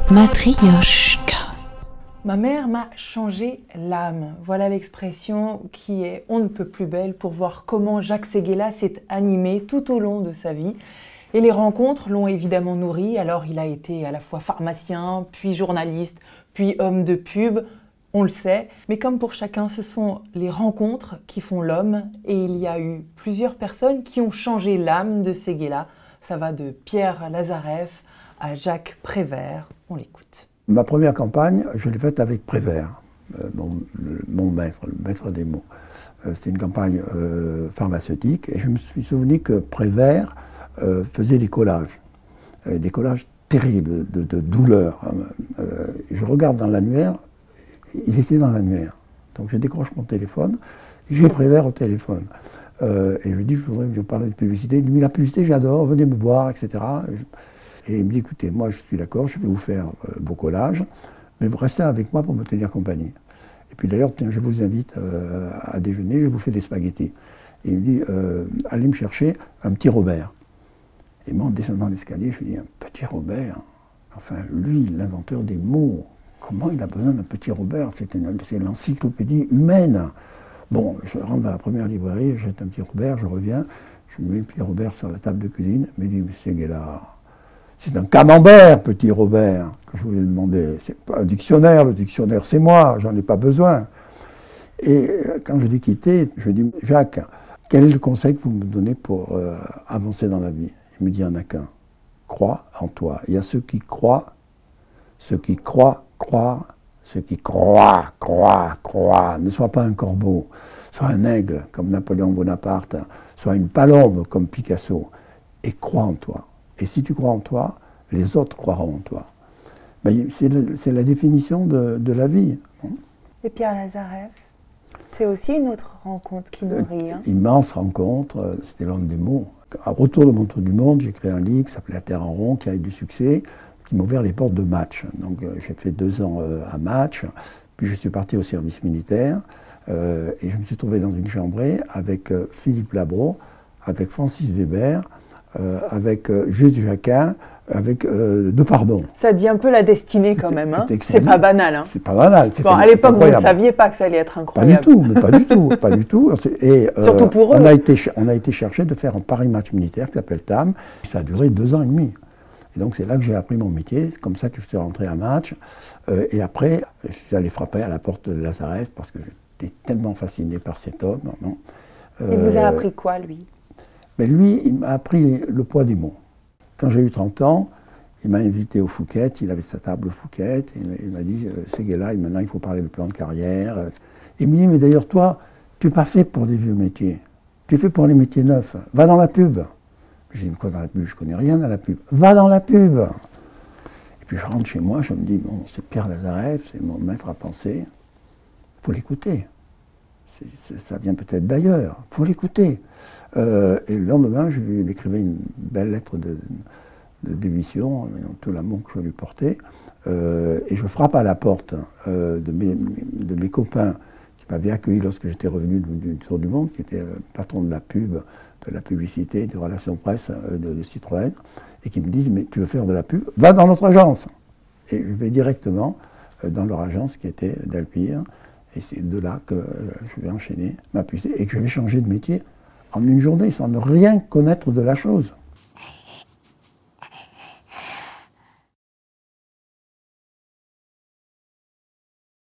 Matryoshka. Ma mère m'a changé l'âme. Voilà l'expression qui est on ne peut plus belle pour voir comment Jacques Séguéla s'est animé tout au long de sa vie. Et les rencontres l'ont évidemment nourri. Alors il a été à la fois pharmacien, puis journaliste, puis homme de pub. On le sait. Mais comme pour chacun, ce sont les rencontres qui font l'homme. Et il y a eu plusieurs personnes qui ont changé l'âme de Séguéla. Ça va de Pierre Lazareff à Jacques Prévert. On l'écoute. Ma première campagne, je l'ai faite avec Prévert, mon maître, le maître des mots. C'était une campagne pharmaceutique et je me suis souvenu que Prévert faisait des collages terribles, de douleur. Je regarde dans l'annuaire, il était dans l'annuaire. Donc je décroche mon téléphone, j'ai Prévert au téléphone. Et je lui dis, je voudrais vous parler de publicité. Il me dit, la publicité, j'adore, venez me voir, etc. Et il me dit, écoutez, moi je suis d'accord, je vais vous faire vos collages, mais vous restez avec moi pour me tenir compagnie. Et puis d'ailleurs, tiens, je vous invite à déjeuner, je vous fais des spaghettis. Et il me dit, allez me chercher un petit Robert. Et moi, en descendant l'escalier, je lui dis, un petit Robert? Enfin, lui, l'inventeur des mots, comment il a besoin d'un petit Robert? C'est l'encyclopédie humaine. Bon, je rentre dans la première librairie, je jette un petit Robert, je reviens, je mets le petit Robert sur la table de cuisine, il me dit, monsieur Séguéla, c'est un camembert, petit Robert, que je voulais demander. C'est pas un dictionnaire, le dictionnaire c'est moi, j'en ai pas besoin. Et quand je l'ai quitté, je lui ai dit, Jacques, quel est le conseil que vous me donnez pour avancer dans la vie? Il me dit, il n'y en a qu'un. Crois en toi. Il y a ceux qui croient, ceux qui croient, croire, ceux qui croient, croient. Ne sois pas un corbeau, sois un aigle comme Napoléon Bonaparte, sois une palombe comme Picasso, et crois en toi. Et si tu crois en toi, les autres croiront en toi. C'est la définition de la vie. Et Pierre Lazareff, c'est aussi une autre rencontre qui nourrit. Immense rencontre, c'était l'homme des mots. À retour de mon tour du monde, j'ai créé un livre qui s'appelait La Terre en rond, qui a eu du succès, qui m'a ouvert les portes de Match. Donc j'ai fait 2 ans à Match, puis je suis parti au service militaire, et je me suis trouvé dans une chambrée avec Philippe Labro, avec Francis Weber, avec Juste Jacquin, avec Depardon. Ça dit un peu la destinée quand même. C'est pas banal. Hein. C'est pas banal. Bon, à l'époque, vous ne saviez pas que ça allait être incroyable. Pas du tout, mais pas du tout, pas du tout. Et, surtout pour eux. On a été chercher de faire un Paris Match militaire qui s'appelle TAM. Ça a duré 2 ans et demi. Et donc c'est là que j'ai appris mon métier. C'est comme ça que je suis rentré à Match. Et après, je suis allé frapper à la porte de Lazareff parce que j'étais tellement fasciné par cet homme. Non. Il vous a appris quoi, lui? Mais lui, il m'a appris le poids des mots. Quand j'ai eu 30 ans, il m'a invité au Fouquet, il avait sa table au Fouquet, il m'a dit, Séguéla, maintenant il faut parler de plan de carrière. Il me dit, mais d'ailleurs toi, tu n'es pas fait pour des vieux métiers, tu es fait pour les métiers neufs, va dans la pub. J'ai dit, quoi dans la pub? Je ne connais rien à la pub. Va dans la pub. Et puis je rentre chez moi, je me dis, bon, c'est Pierre Lazareff, c'est mon maître à penser, il faut l'écouter. Ça vient peut-être d'ailleurs, il faut l'écouter. Et le lendemain, je lui écrivais une belle lettre de démission, tout l'amour que je lui portais, et je frappe à la porte de mes copains qui m'avaient accueilli lorsque j'étais revenu du Tour du Monde, qui était le patron de la pub, de la publicité, des relations presse de Citroën, et qui me disent, mais tu veux faire de la pub? Va dans notre agence. Et je vais directement dans leur agence qui était d'Alpire, et c'est de là que je vais enchaîner ma publicité, et que je vais changer de métier en une journée, sans ne rien connaître de la chose.